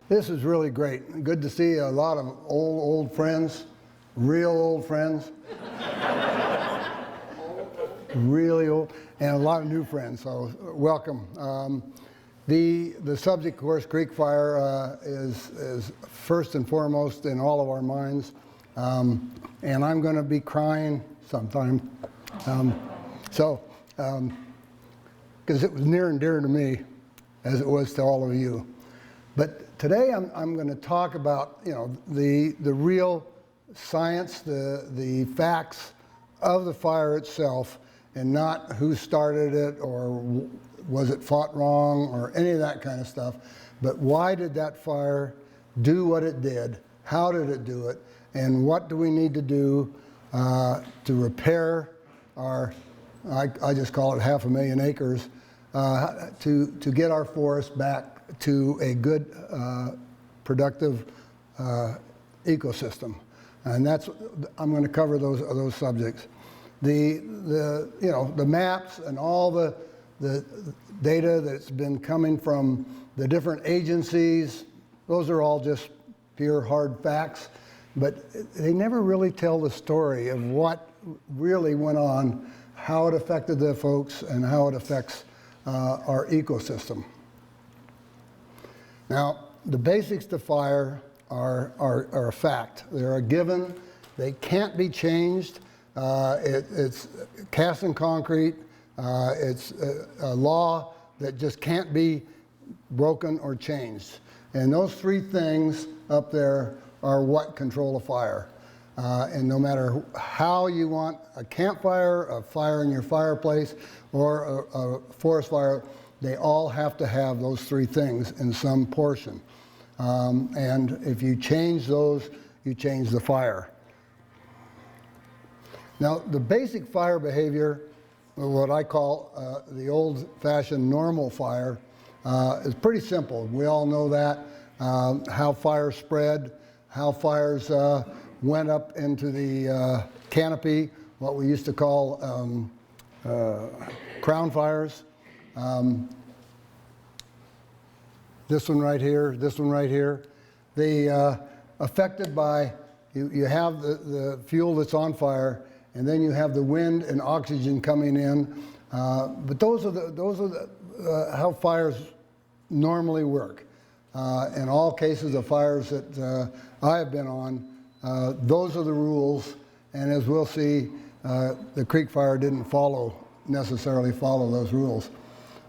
This is really great. Good to see a lot of old friends, real old friends. Really old, and a lot of new friends, so welcome. The subject, of course, creek fire is first and foremost in all of our minds, and I'm going to be crying sometime. Because it was near and dear to me, as it was to all of you. But today I'm going to talk about the real science, the facts of the fire itself, and not who started it or was it fought wrong or any of that kind of stuff. But why did that fire do what it did? How did it do it? And what do we need to do to repair our, I just call it 500,000 acres, to get our forest back to a good, productive ecosystem. And that's, I'm going to cover those subjects. The maps and all the data that's been coming from the different agencies, those are all just pure hard facts, but they never really tell the story of what really went on, how it affected the folks, and how it affects our ecosystem. Now, the basics to fire are a fact. They're a given. They can't be changed. It's cast in concrete. It's a law that just can't be broken or changed. And those three things up there are what control a fire. And no matter how you want a campfire, a fire in your fireplace, or a forest fire, they all have to have those three things in some portion. And if you change those, you change the fire. Now, the basic fire behavior, what I call the old-fashioned normal fire, is pretty simple. We all know that, how fires spread, how fires went up into the canopy, what we used to call crown fires. This one right here, this one right here. They affected by, you have the fuel that's on fire, and then you have the wind and oxygen coming in. But those are how fires normally work. In all cases of fires that I have been on, those are the rules, and as we'll see, the creek fire didn't necessarily follow those rules.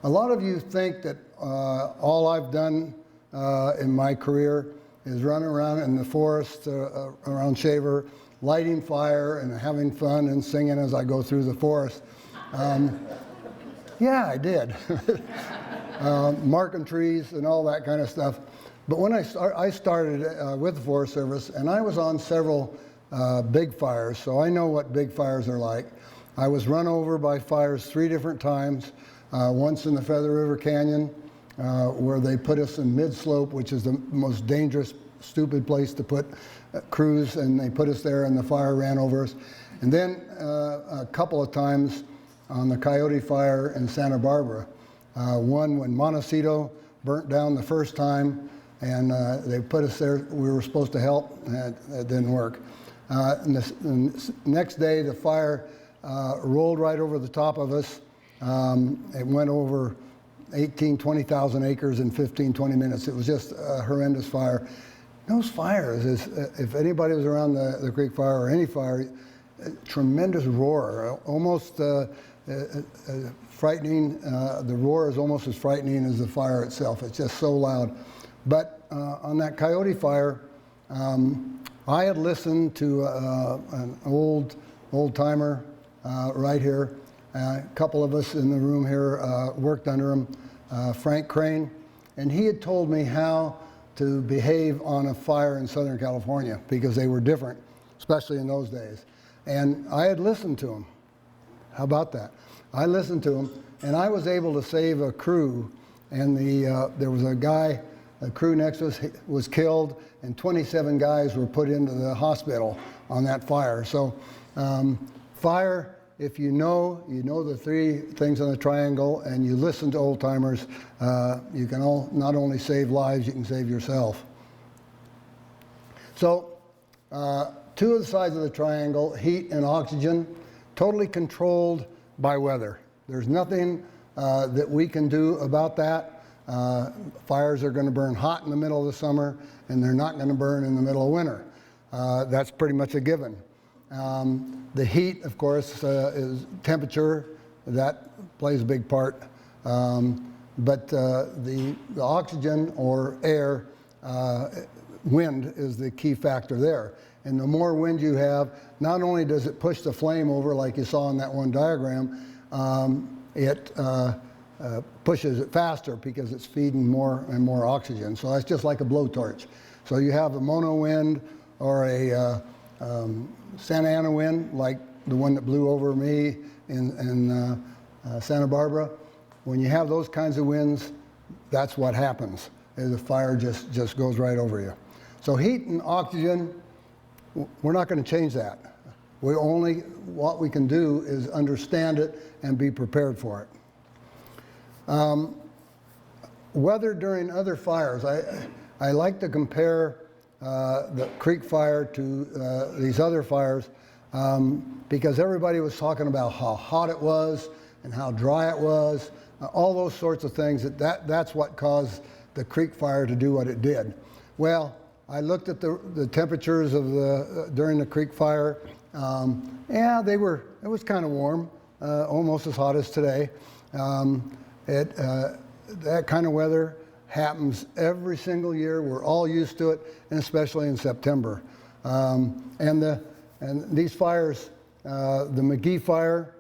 A lot of you think that all I've done in my career is run around in the forest around Shaver, lighting fire and having fun and singing as I go through the forest. Yeah, I did. Marking trees and all that kind of stuff. But when I started with the Forest Service, and I was on several big fires, so I know what big fires are like. I was run over by fires 3 different times. Once in the Feather River Canyon, where they put us in mid-slope, which is the most dangerous, stupid place to put crews, and they put us there and the fire ran over us. And then a couple of times on the Coyote Fire in Santa Barbara. One when Montecito burnt down the first time, and they put us there. We were supposed to help, and it didn't work. And the next day, the fire rolled right over the top of us. It went over 20,000 acres in 20 minutes. It was just a horrendous fire. Those fires, if anybody was around the creek fire or any fire, tremendous roar, almost frightening. The roar is almost as frightening as the fire itself. It's just so loud. But on that Coyote Fire, I had listened to an old-timer right here. A couple of us in the room here worked under him, Frank Crane, and he had told me how to behave on a fire in Southern California because they were different, especially in those days. And I had listened to him. How about that? I listened to him, and I was able to save a crew, and there was a guy, a crew next to us was killed, and 27 guys were put into the hospital on that fire. So fire if you know the three things on the triangle and you listen to old timers, you can not only save lives, you can save yourself. So, two of the sides of the triangle, heat and oxygen, totally controlled by weather. There's nothing that we can do about that. Fires are going to burn hot in the middle of the summer, and they're not going to burn in the middle of winter. That's pretty much a given. The heat, of course, is temperature. That plays a big part. But the oxygen or air, wind is the key factor there. And the more wind you have, not only does it push the flame over like you saw in that one diagram, it pushes it faster because it's feeding more and more oxygen. So that's just like a blowtorch. So you have a mono wind or a Santa Ana wind, like the one that blew over me in Santa Barbara. When you have those kinds of winds, that's what happens. The fire just goes right over you. So heat and oxygen, we're not going to change that. What we can do is understand it and be prepared for it. Weather during other fires, I like to compare the creek fire to these other fires because everybody was talking about how hot it was and how dry it was, all those sorts of things. That's what caused the creek fire to do what it did. Well, I looked at the temperatures of during the creek fire. Yeah, it was kind of warm, almost as hot as today. That kind of weather happens every single year. We're all used to it, and especially in September. And these fires, the McGee fire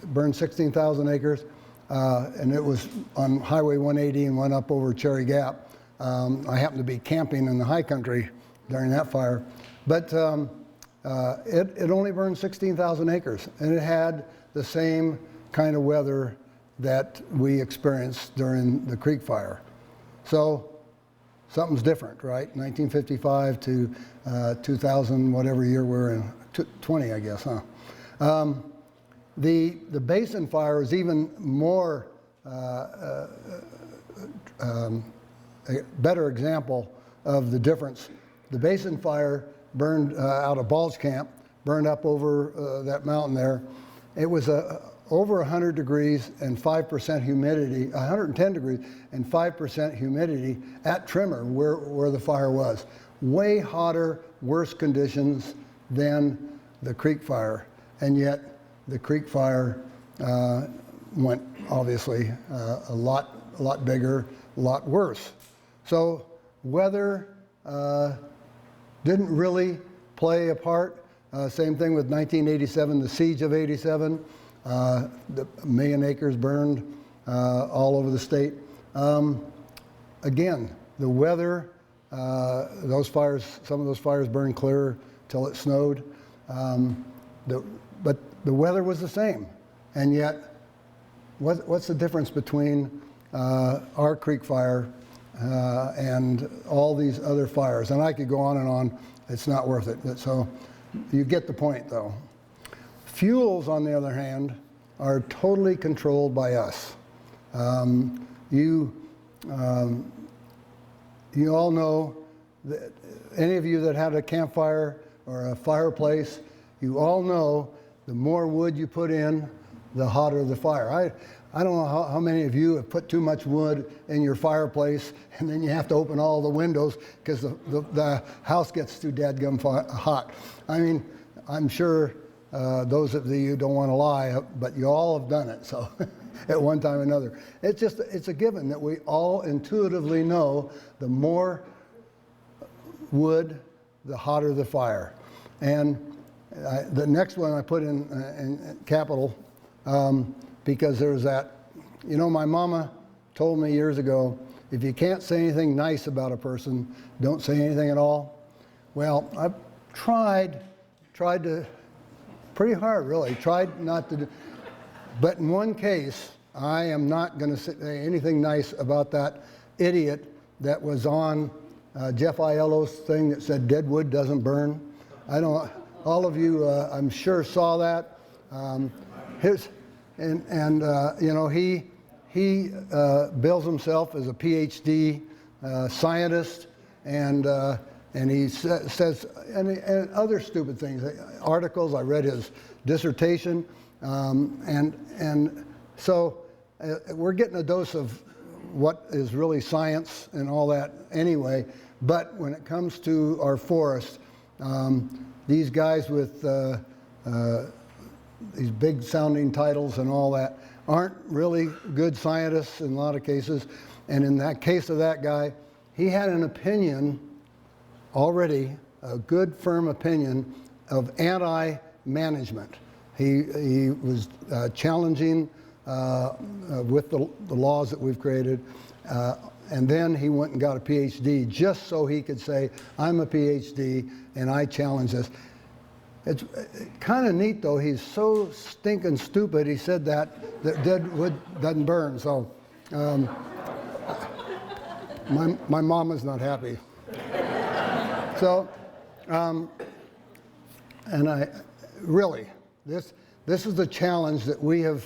burned 16,000 acres, and it was on Highway 180 and went up over Cherry Gap. I happened to be camping in the high country during that fire, but it only burned 16,000 acres, and it had the same kind of weather that we experienced during the creek fire. So something's different, right? 1955 to 2000, whatever year we're in, 20, I guess, huh? The basin fire is even more a better example of the difference. The basin fire burned out of Balch Camp, burned up over that mountain there. It was over 100 degrees and 5% humidity, 110 degrees and 5% humidity at Trimmer where the fire was. Way hotter, worse conditions than the creek fire. And yet the creek fire went obviously a lot bigger, a lot worse. So weather didn't really play a part. Same thing with 1987, the siege of 87. The 1 million acres burned all over the state. Again, the weather, those fires, some of those fires burned clear till it snowed. But the weather was the same. And yet, what's the difference between our creek fire and all these other fires? And I could go on and on. It's not worth it. So you get the point, though. Fuels, on the other hand, are totally controlled by us. You all know that any of you that had a campfire or a fireplace, you all know the more wood you put in, the hotter the fire. I don't know how many of you have put too much wood in your fireplace and then you have to open all the windows because the house gets too dadgum hot. I mean, I'm sure those of you don't want to lie, but you all have done it, so at one time or another. It's a given that we all intuitively know the more wood, the hotter the fire. And the next one I put in capital because there's that, my mama told me years ago, if you can't say anything nice about a person, don't say anything at all. Well, I've tried to, pretty hard really, tried not to, but in one case, I am not going to say anything nice about that idiot that was on Jeff Aiello's thing that said dead wood doesn't burn. I don't, all of you I'm sure saw that. His, you know, he bills himself as a PhD scientist, and he says and other stupid things, articles. I read his dissertation, and so we're getting a dose of what is really science and all that anyway. But when it comes to our forest, these guys with these big sounding titles and all that aren't really good scientists in a lot of cases. And in that case of that guy, he had an opinion already, a good firm opinion of anti-management. He was challenging with the laws that we've created, and then he went and got a PhD just so he could say, I'm a PhD and I challenge this. It's kind of neat, though. He's so stinking stupid. He said that dead wood doesn't burn. So my mom is not happy. So, and I really, this is the challenge that we have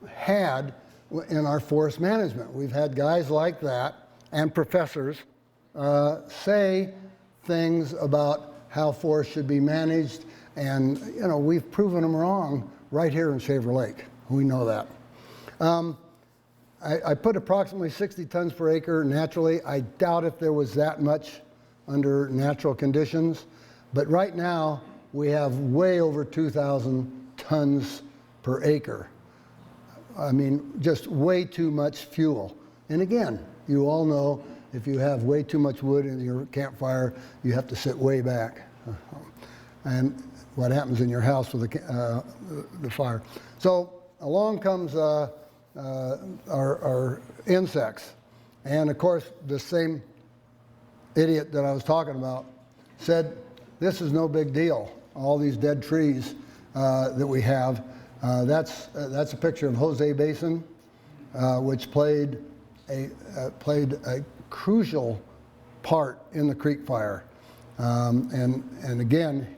had in our forest management. We've had guys like that and professors say things about how forests should be managed. And, you know, we've proven them wrong right here in Shaver Lake. We know that. I put approximately 60 tons per acre naturally. I doubt if there was that much under natural conditions. But right now, we have way over 2,000 tons per acre. I mean, just way too much fuel. And again, you all know if you have way too much wood in your campfire, you have to sit way back. And what happens in your house with the fire. So along comes our insects. And of course, the same idiot that I was talking about said, this is no big deal. All these dead trees that we have. That's a picture of Jose Basin, which played a crucial part in the creek fire. And again,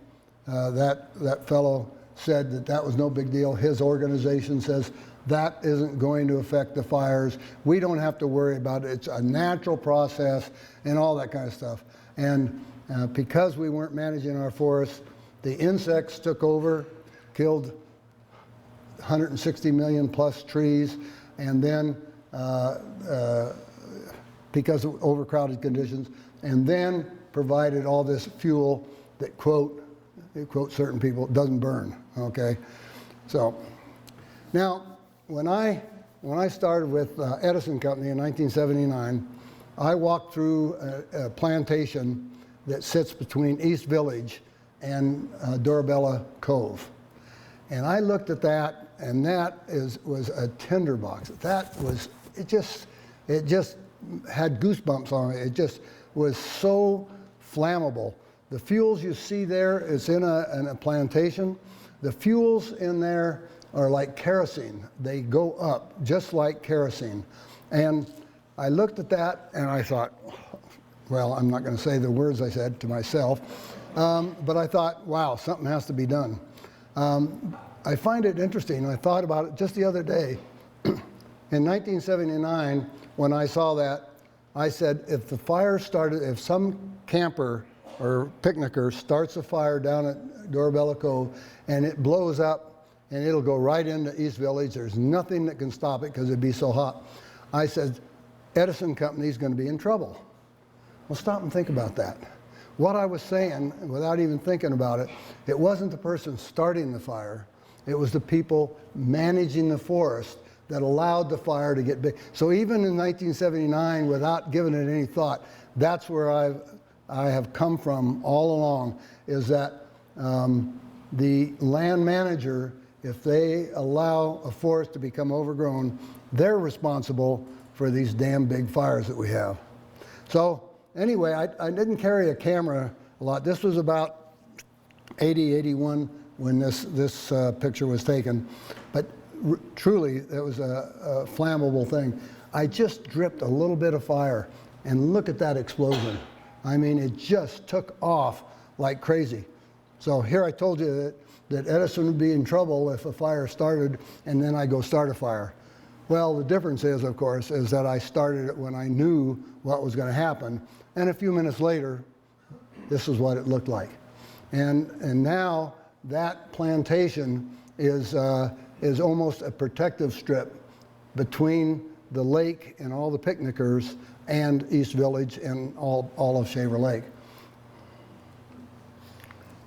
that fellow said that was no big deal. His organization says that isn't going to affect the fires. We don't have to worry about it. It's a natural process and all that kind of stuff. And because we weren't managing our forests, the insects took over, killed 160 million plus trees, and then because of overcrowded conditions, and then provided all this fuel that, quote certain people, doesn't burn, okay? So now, when I started with Edison Company in 1979, I walked through a plantation that sits between East Village and Dorabella Cove. And I looked at that, and that was a tinderbox. It just had goosebumps on it. It just was so flammable. The fuels you see there is in a plantation. The fuels in there are like kerosene. They go up just like kerosene. And I looked at that and I thought, well, I'm not going to say the words I said to myself, but I thought, wow, something has to be done. I find it interesting. I thought about it just the other day. In 1979, when I saw that, I said, if the fire started, if some camper or picnicker starts a fire down at Dorabella Cove and it blows up and it'll go right into East Village, there's nothing that can stop it because it'd be so hot. I said, Edison Company's going to be in trouble. Well, stop and think about that. What I was saying, without even thinking about it, it wasn't the person starting the fire, it was the people managing the forest that allowed the fire to get big. So even in 1979, without giving it any thought, that's where I have come from all along, is that the land manager, if they allow a forest to become overgrown, they're responsible for these damn big fires that we have. So anyway, I didn't carry a camera a lot. This was about 80, 81 when this picture was taken. But truly, it was a flammable thing. I just dripped a little bit of fire, and look at that explosion. I mean, it just took off like crazy. So here I told you that that Edison would be in trouble if a fire started and then I go start a fire. Well, the difference is, of course, is that I started it when I knew what was going to happen, and a few minutes later, this is what it looked like. And now that plantation is almost a protective strip between the lake and all the picnickers and East Village and all of Shaver Lake.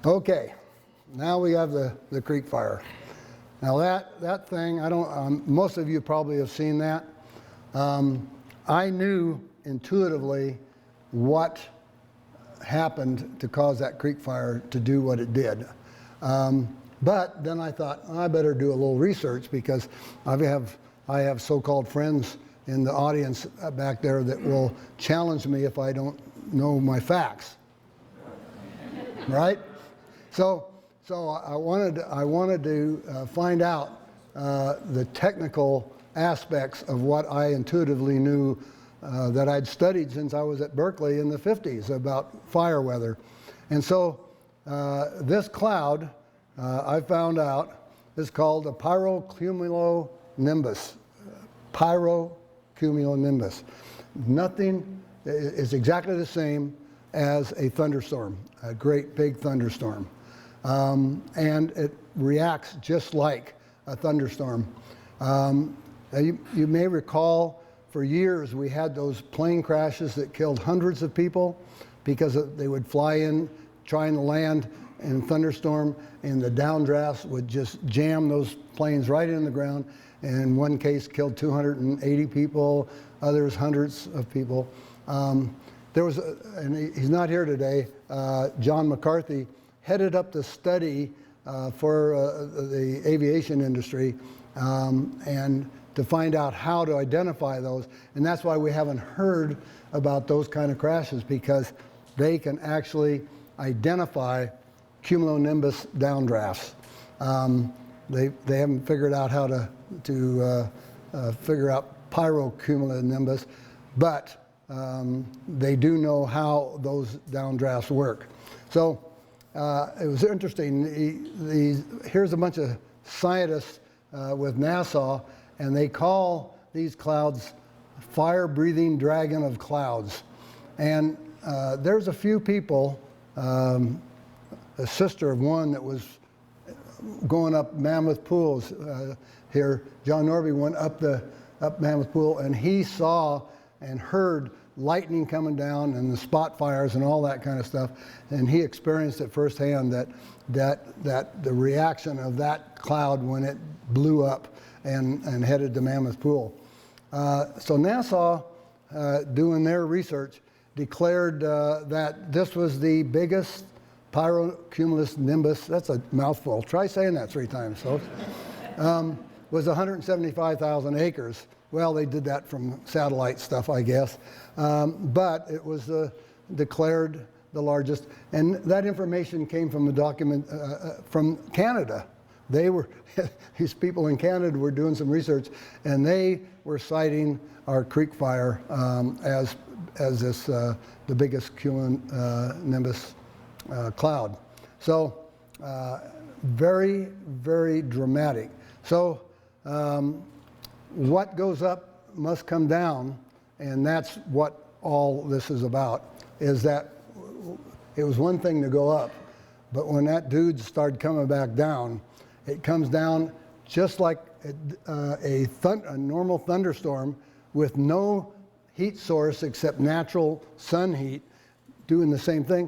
Okay, now we have the creek fire. Now that thing, most of you probably have seen that. I knew intuitively what happened to cause that creek fire to do what it did. But then I thought, I better do a little research because I have so-called friends in the audience back there that will challenge me if I don't know my facts, right? So I wanted to find out the technical aspects of what I intuitively knew that I'd studied since I was at Berkeley in the 50s about fire weather. And so this cloud, I found out, is called a pyrocumulonimbus. Pyrocumulonimbus. Nothing is exactly the same as a thunderstorm, a great big thunderstorm. And it reacts just like a thunderstorm. You may recall for years we had those plane crashes that killed hundreds of people because they would fly in trying to land in a thunderstorm, and the downdrafts would just jam those planes right in the ground. And in one case killed 280 people, others hundreds of people. There was, and he's not here today, John McCarthy headed up the study for the aviation industry and to find out how to identify those. And that's why we haven't heard about those kind of crashes, because they can actually identify cumulonimbus downdrafts. They haven't figured out how to figure out pyrocumulonimbus, but they do know how those downdrafts work. So it was interesting. Here's a bunch of scientists with NASA, and they call these clouds fire-breathing dragon of clouds. And there's a few people, a sister of one that was going up Mammoth Pools here. John Norby went up Mammoth Pool, and he saw and heard lightning coming down and the spot fires and all that kind of stuff, and he experienced it firsthand that the reaction of that cloud when it blew up and headed to Mammoth Pool. So NASA, doing their research, declared that this was the biggest pyrocumulus nimbus, that's a mouthful, try saying that 3 times, folks, was 175,000 acres. Well, they did that from satellite stuff, I guess, but it was declared the largest, and that information came from a document from Canada. These people in Canada were doing some research, and they were citing our creek fire as this the biggest cumulonimbus cloud. So very, very dramatic. So what goes up must come down, and that's what all this is about, is that it was one thing to go up, but when that dude started coming back down, it comes down just like a normal thunderstorm with no heat source except natural sun heat doing the same thing.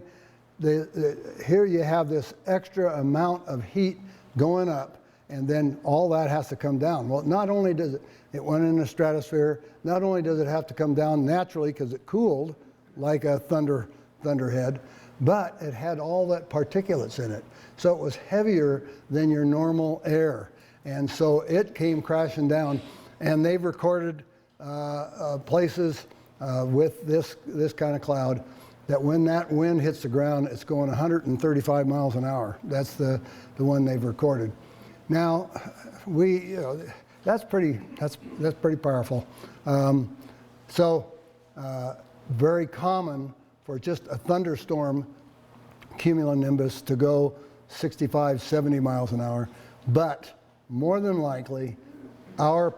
Here you have this extra amount of heat going up, and then all that has to come down. Well, not only does it went in the stratosphere, not only does it have to come down naturally because it cooled like a thunderhead, but it had all that particulates in it. So it was heavier than your normal air. And so it came crashing down, and they've recorded places with this kind of cloud that when that wind hits the ground, it's going 135 miles an hour. That's the one they've recorded. Now, that's pretty powerful. Very common for just a thunderstorm cumulonimbus to go 65, 70 miles an hour. But more than likely, our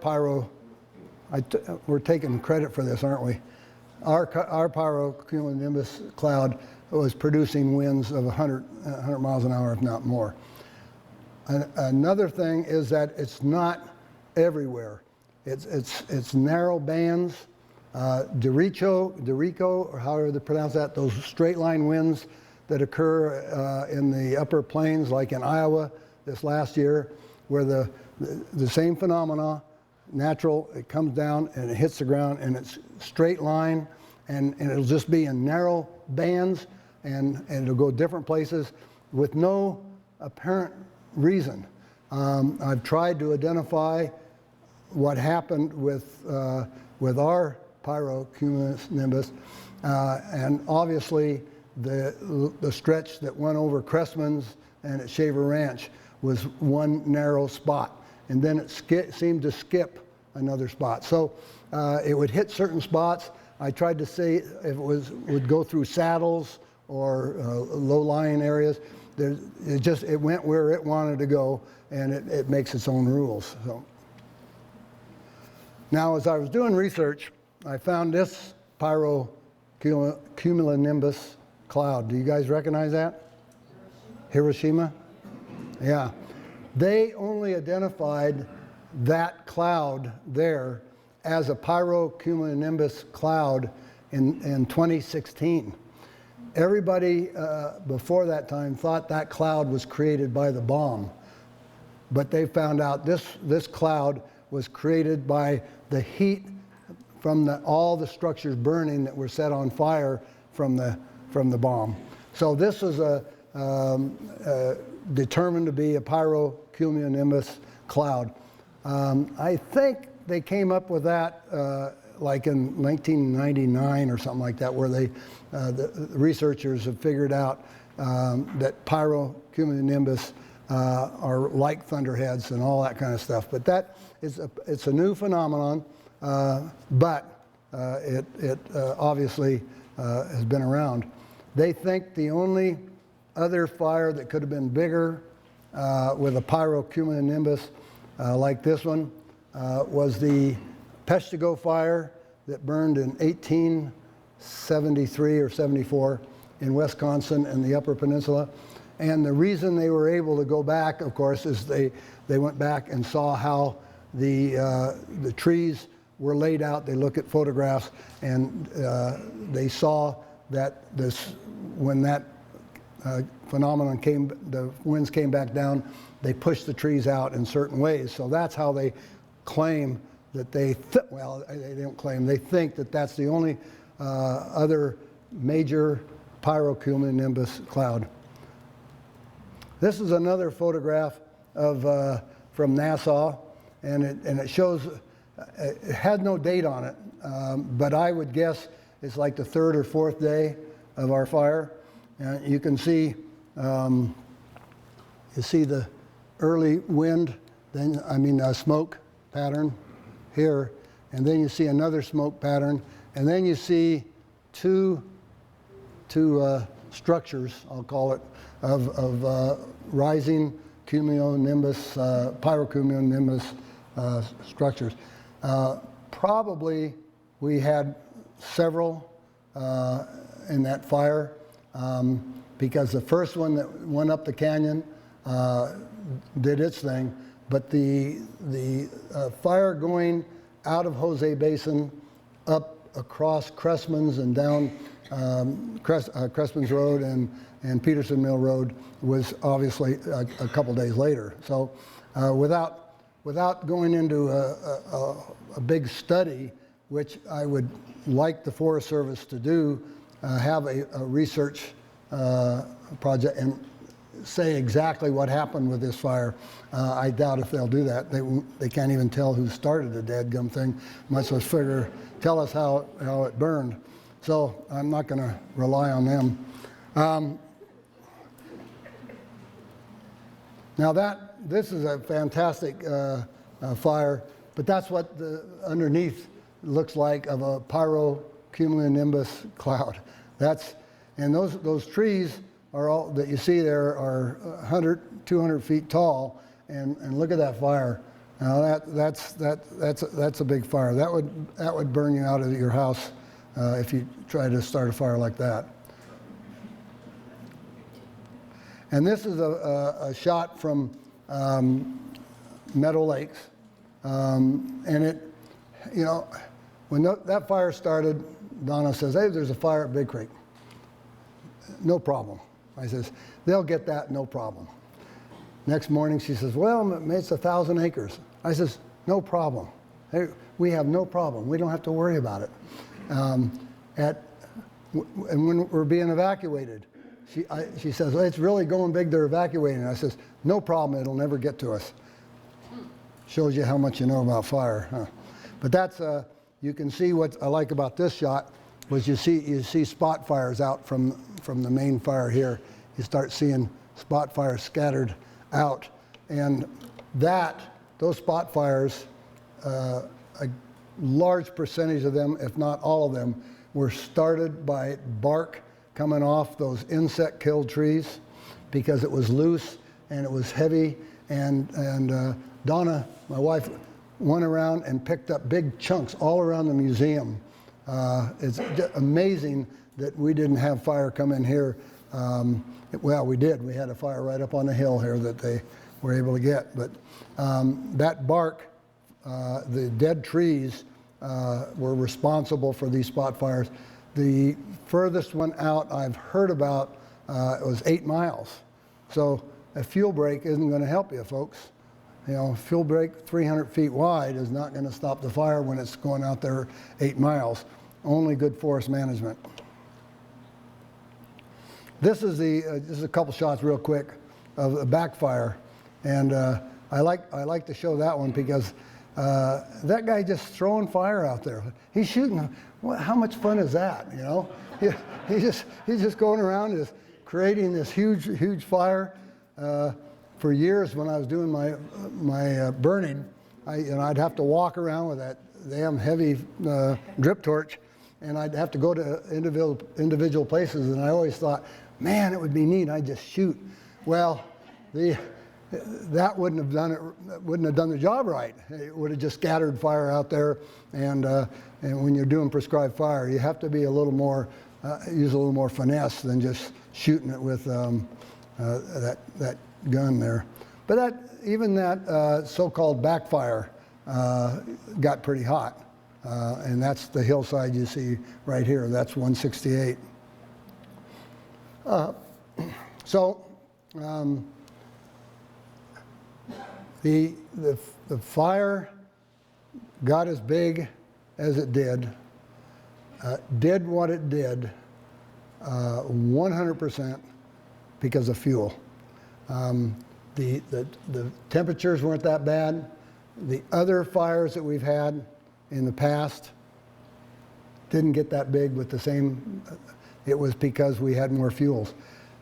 we're taking credit for this, aren't we? Our pyrocumulonimbus cloud was producing winds of 100 miles an hour, if not more. Another thing is that it's not everywhere. It's narrow bands. Derecho, or however they pronounce that, those straight line winds that occur in the upper plains, like in Iowa this last year, where the same phenomena, natural, it comes down and it hits the ground and it's straight line, and it'll just be in narrow bands, and it'll go different places with no apparent reason. I've tried to identify what happened with our pyrocumulonimbus, and obviously the stretch that went over Cressman's and at Shaver Ranch was one narrow spot, and then it seemed to skip another spot. So it would hit certain spots. I tried to see if it would go through saddles or low-lying areas. It went where it wanted to go, and it makes its own rules. So now, as I was doing research, I found this pyrocumulonimbus cloud. Do you guys recognize that? Hiroshima? Yeah. They only identified that cloud there as a pyrocumulonimbus cloud in 2016. Everybody before that time thought that cloud was created by the bomb, but they found out this cloud was created by the heat from all the structures burning that were set on fire from the bomb. So this is determined to be a pyrocumulonimbus cloud. I think they came up with that like in 1999 or something like that, where the researchers have figured out that pyrocumulonimbus are like thunderheads and all that kind of stuff. But it's a new phenomenon, but it obviously has been around. They think the only other fire that could have been bigger with a pyrocumulonimbus like this one was the Peshtigo fire that burned in 1873 or 74 in Wisconsin and the Upper Peninsula. And the reason they were able to go back, of course, is they went back and saw how the trees were laid out. They looked at photographs, and they saw that when that phenomenon the winds came back down, they pushed the trees out in certain ways. So that's how they claim that they don't claim, they think that that's the only other major pyrocumulonimbus cloud. This is another photograph from NASA, and it shows, it had no date on it, but I would guess it's like the third or fourth day of our fire. And you can see, you see the early wind, smoke pattern here, and then you see another smoke pattern, and then you see two structures, I'll call it, of rising cumulonimbus, pyrocumulonimbus structures. Probably we had several in that fire, because the first one that went up the canyon did its thing, but the fire going out of Jose Basin up across Cressman's and down Cressman's Road and Peterson Mill Road was obviously a couple days later. So without going into a big study, which I would like the Forest Service to do, have a research project and say exactly what happened with this fire. I doubt if they'll do that. They can't even tell who started the dadgum thing, much less tell us how it burned. So I'm not going to rely on them. Now this is a fantastic fire, but that's what the underneath looks like of a pyrocumulonimbus cloud. And those trees are all that you see there are 100, 200 feet tall, and look at that fire. Now that's a big fire. That would burn you out of your house if you try to start a fire like that. And this is a shot from Meadow Lakes, and it, you know, when that fire started, Donna says, "Hey, there's a fire at Big Creek." No problem. I says, "They'll get that, no problem." Next morning, she says, "Well, it's 1,000 acres." I says, "No problem. Hey, we have no problem. We don't have to worry about it." And when we're being evacuated, she says, "Well, it's really going big. They're evacuating." I says, "No problem. It'll never get to us." Shows you how much you know about fire, huh? But that's you can see what I like about this shot was you see spot fires out from the main fire here. You start seeing spot fires scattered out, and those spot fires, a large percentage of them, if not all of them, were started by bark coming off those insect-killed trees because it was loose and it was heavy. And Donna, my wife, went around and picked up big chunks all around the museum. It's amazing that we didn't have fire come in here. Well, we did. We had a fire right up on the hill here that they were able to get. But that bark, the dead trees, were responsible for these spot fires. The furthest one out I've heard about it was 8 miles. So a fuel break isn't going to help you, folks. You know, fuel break 300 feet wide is not going to stop the fire when it's going out there 8 miles. Only good forest management. This is a couple shots real quick of a backfire, and I like to show that one because that guy just throwing fire out there. He's shooting. How much fun is that? You know, he's just going around just creating this huge fire. For years, when I was doing my burning, I'd have to walk around with that damn heavy drip torch, and I'd have to go to individual places, and I always thought, man, it would be neat. I'd just shoot. Well, that wouldn't have done the job right. It would have just scattered fire out there, and when you're doing prescribed fire, you have to be a little more use a little more finesse than just shooting it with that gun there. But even that so-called backfire got pretty hot, and that's the hillside you see right here. That's 168. The fire got as big as it did what it did 100% because of fuel. The temperatures weren't that bad. The other fires that we've had in the past didn't get that big with the same. It was because we had more fuels.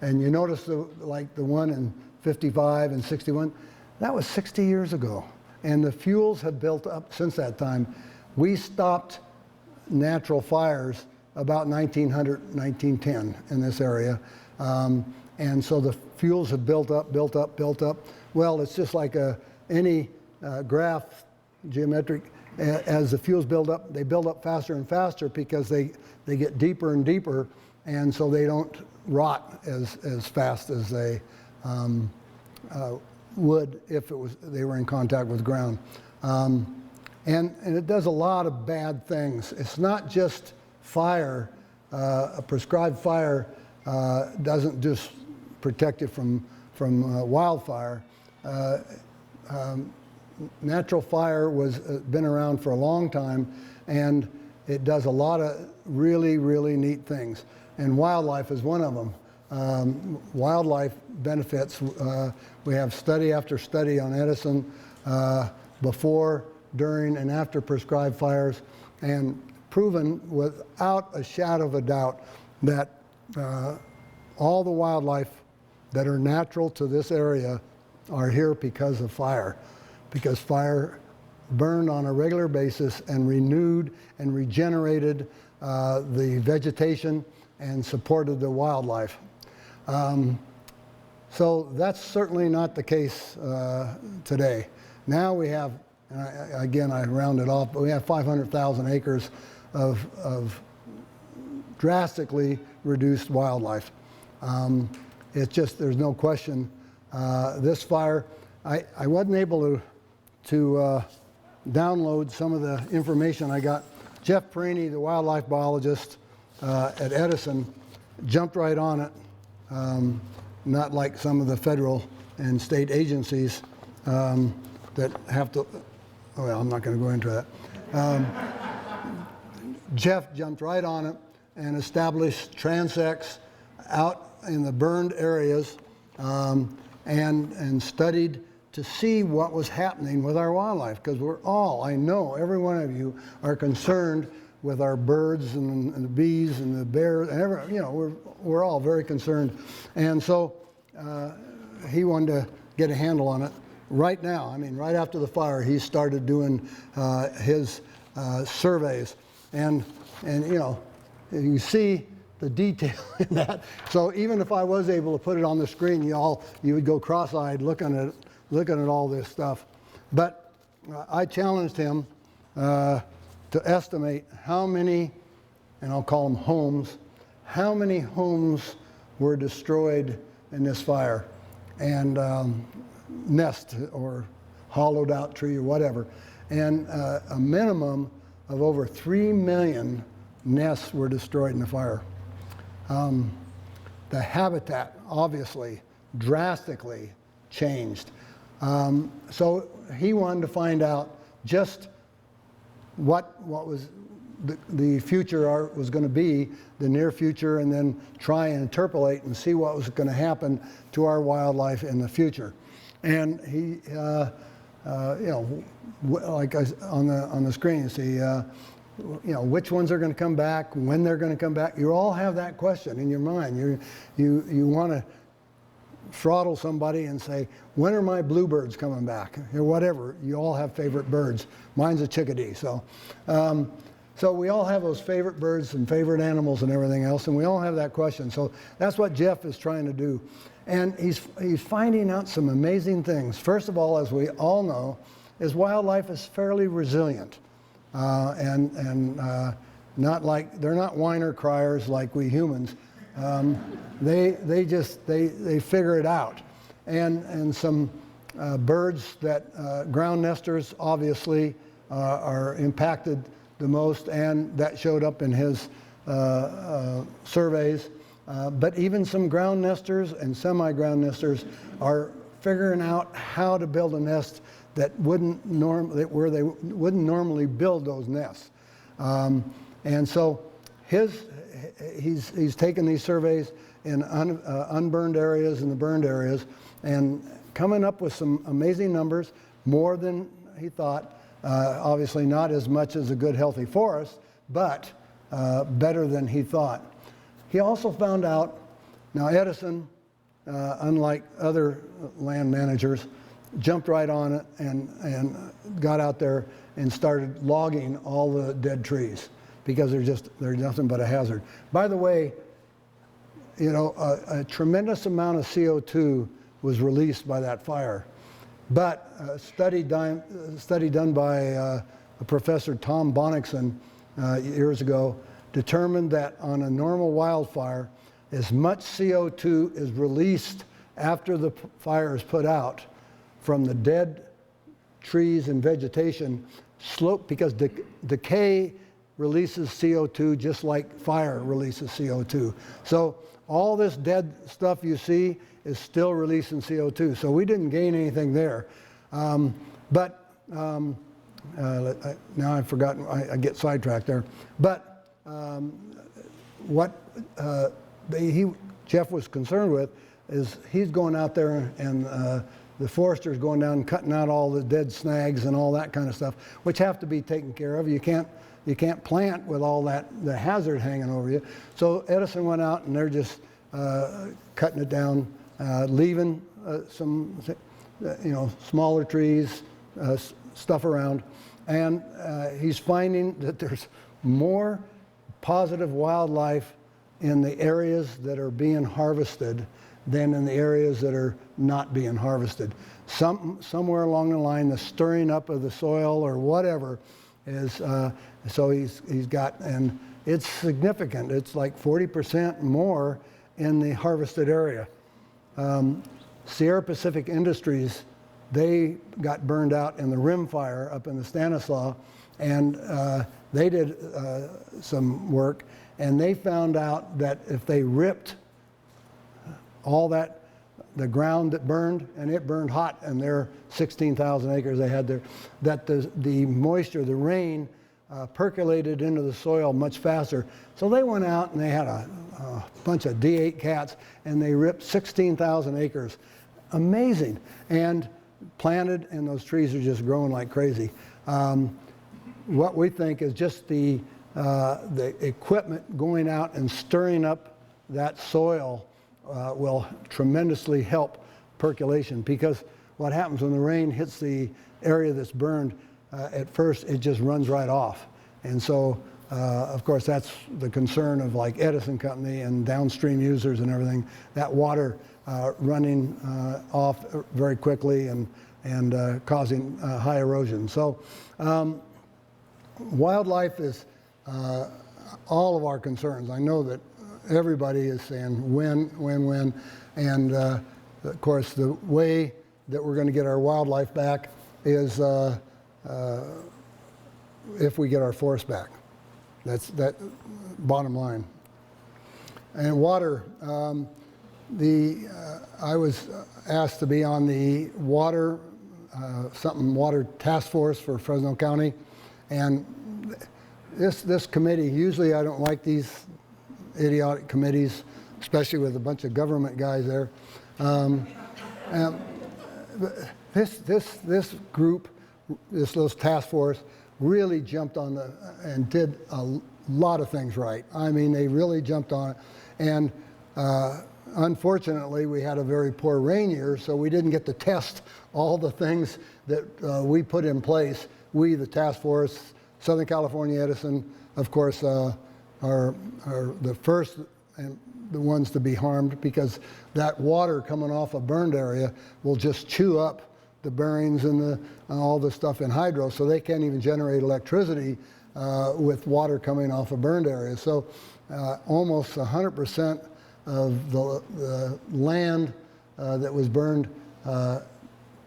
And you notice like the one in 55 and 61, that was 60 years ago. And the fuels have built up since that time. We stopped natural fires about 1900, 1910 in this area. And so the fuels have built up. Well, it's just like any graph, geometric. As the fuels build up, they build up faster and faster because they get deeper and deeper, and so they don't rot as fast as they would if they were in contact with ground. And it does a lot of bad things. It's not just fire. A prescribed fire doesn't just protect you from wildfire. Natural fire been around for a long time, and it does a lot of really, really neat things. And wildlife is one of them. Wildlife benefits. We have study after study on Edison before, during, and after prescribed fires, and proven without a shadow of a doubt that all the wildlife that are natural to this area are here because of fire. Because fire burned on a regular basis and renewed and regenerated the vegetation and supported the wildlife. So that's certainly not the case today. Now we have, and I rounded off, but we have 500,000 acres of drastically reduced wildlife. It's just, there's no question. This fire, I wasn't able to download some of the information I got. Jeff Praney, the wildlife biologist at Edison, jumped right on it. Not like some of the federal and state agencies that have to, well, I'm not going to go into that. Jeff jumped right on it and established transects out in the burned areas and studied to see what was happening with our wildlife, because we're all, I know every one of you are concerned with our birds and the bees and the bears, and we're all very concerned. And so he wanted to get a handle on it. Right now, I mean, right after the fire, he started doing his surveys. And you see the detail in that. So even if I was able to put it on the screen, you would go cross-eyed looking at all this stuff. But I challenged him to estimate how many, and I'll call them homes, how many homes were destroyed in this fire, and nest or hollowed out tree or whatever. And a minimum of over 3 million nests were destroyed in the fire. The habitat obviously drastically changed. So he wanted to find out just what was the future was going to be, the near future, and then try and interpolate and see what was going to happen to our wildlife in the future. And he, like on the screen, you see, which ones are going to come back, when they're going to come back. You all have that question in your mind. You want to throttle somebody and say, when are my bluebirds coming back, or whatever. You all have favorite birds. Mine's a chickadee. So we all have those favorite birds and favorite animals and everything else, and we all have that question. So that's what Jeff is trying to do. And he's finding out some amazing things. First of all, as we all know, is wildlife is fairly resilient. And not like, they're not whiner criers like we humans. They figure it out. And some birds that, ground nesters obviously are impacted the most, and that showed up in his surveys. But even some ground nesters and semi-ground nesters are figuring out how to build a nest that where they wouldn't normally build those nests. And so he's taken these surveys in unburned areas and the burned areas and coming up with some amazing numbers, more than he thought. Obviously not as much as a good healthy forest, but better than he thought. He also found out, now Edison, unlike other land managers, jumped right on it and got out there and started logging all the dead trees, because they're nothing but a hazard. By the way, a tremendous amount of CO2 was released by that fire. But a study done by Professor Tom Bonnickson years ago determined that on a normal wildfire, as much CO2 is released after the fire is put out from the dead trees and vegetation, because decay releases CO2 just like fire releases CO2. So all this dead stuff you see is still releasing CO2. So we didn't gain anything there. Now I've forgotten, I get sidetracked there. But what Jeff was concerned with is he's going out there and the forester's going down and cutting out all the dead snags and all that kind of stuff, which have to be taken care of. You can't plant with all the hazard hanging over you. So Edison went out and they're just cutting it down, leaving some smaller trees, stuff around, and he's finding that there's more positive wildlife in the areas that are being harvested than in the areas that are not being harvested. Somewhere along the line, the stirring up of the soil or whatever is, so he's got, and it's significant. It's like 40% more in the harvested area. Sierra Pacific Industries, they got burned out in the rim fire up in the Stanislaus, and they did some work, and they found out that if they ripped all that, the ground that burned, and it burned hot in their 16,000 acres they had there, that the moisture, the rain, percolated into the soil much faster. So they went out and they had a bunch of D8 cats, and they ripped 16,000 acres. Amazing. And planted, and those trees are just growing like crazy. What we think is just the equipment going out and stirring up that soil will tremendously help percolation, because what happens when the rain hits the area that's burned, at first it just runs right off. And so, of course, that's the concern of like Edison Company and downstream users and everything, that water running off very quickly and causing high erosion. So wildlife is all of our concerns. I know that everybody is saying when, and of course the way that we're going to get our wildlife back is if we get our forests back. That's that bottom line. And water, I was asked to be on the water task force for Fresno County, and this committee, usually I don't like these idiotic committees, especially with a bunch of government guys there. This group, this little task force, really jumped on and did a lot of things right. I mean, they really jumped on it. And unfortunately, we had a very poor rain year, so we didn't get to test all the things that we put in place. We, the task force, Southern California Edison, of course, are the first and the ones to be harmed, because that water coming off a burned area will just chew up the bearings and all the stuff in hydro, so they can't even generate electricity with water coming off a burned area. So almost 100% of the land that was burned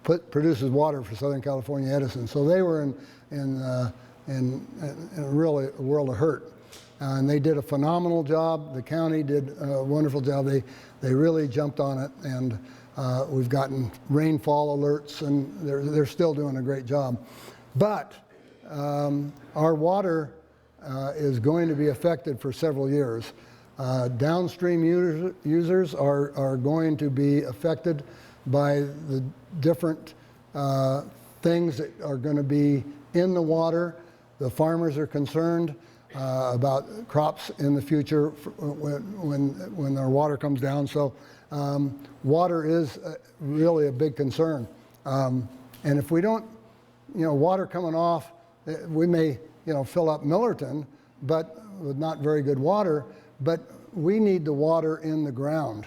produces water for Southern California Edison. So they were in really a world of hurt. And they did a phenomenal job. The county did a wonderful job. They really jumped on it, and we've gotten rainfall alerts, and they're still doing a great job. But our water is going to be affected for several years. Downstream users are going to be affected by the different things that are going to be in the water. The farmers are concerned about crops in the future when their water comes down. So water is really a big concern. And if we don't, water coming off, we may, fill up Millerton, but with not very good water, but we need the water in the ground.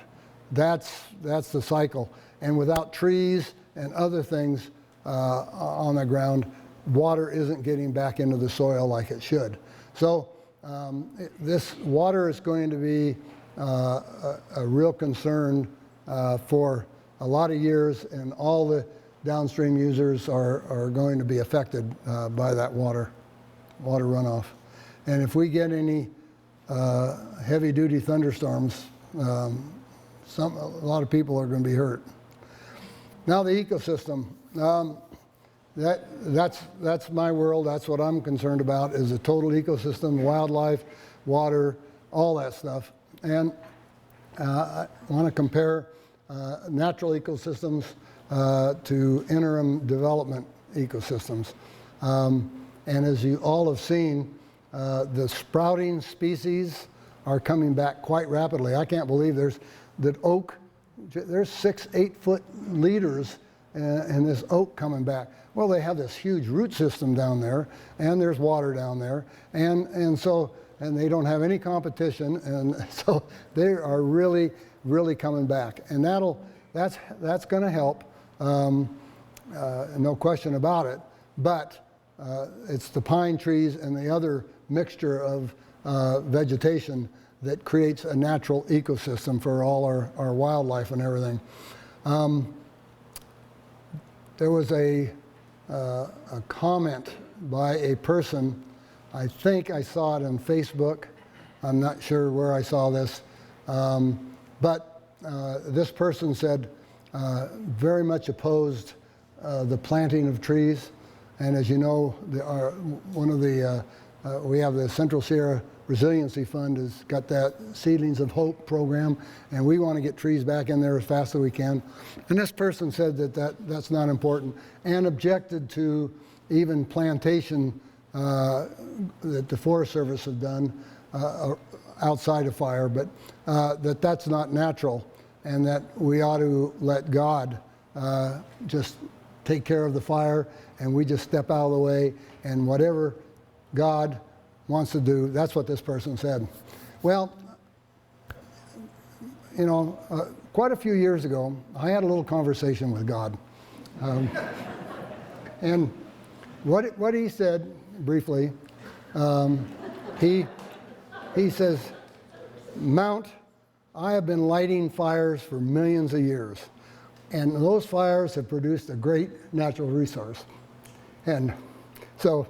That's the cycle. And without trees and other things on the ground, water isn't getting back into the soil like it should. So this water is going to be a real concern for a lot of years, and all the downstream users are going to be affected by that water runoff. And if we get any heavy-duty thunderstorms, a lot of people are going to be hurt. Now the ecosystem. That's my world. That's what I'm concerned about, is the total ecosystem, wildlife, water, all that stuff. And I want to compare natural ecosystems to interim development ecosystems. And as you all have seen, the sprouting species are coming back quite rapidly. I can't believe there's 6-8 foot leaders and this oak coming back. Well, they have this huge root system down there, and there's water down there, and so and they don't have any competition, and so they are really, really coming back. And that's going to help, no question about it. But it's the pine trees and the other mixture of vegetation that creates a natural ecosystem for all our wildlife and everything. There was a comment by a person, I think I saw it on Facebook, I'm not sure where I saw this, but this person said very much opposed the planting of trees. And as you know, we have the Central Sierra Resiliency Fund has got that Seedlings of Hope program, and we want to get trees back in there as fast as we can. And this person said that's not important and objected to even plantation that the Forest Service has done outside of fire, but that's not natural, and that we ought to let God just take care of the fire, and we just step out of the way, and whatever God wants to do, that's what this person said. Well, you know, quite a few years ago, I had a little conversation with God. And what he said, briefly, he says, Mount, I have been lighting fires for millions of years, and those fires have produced a great natural resource. And so,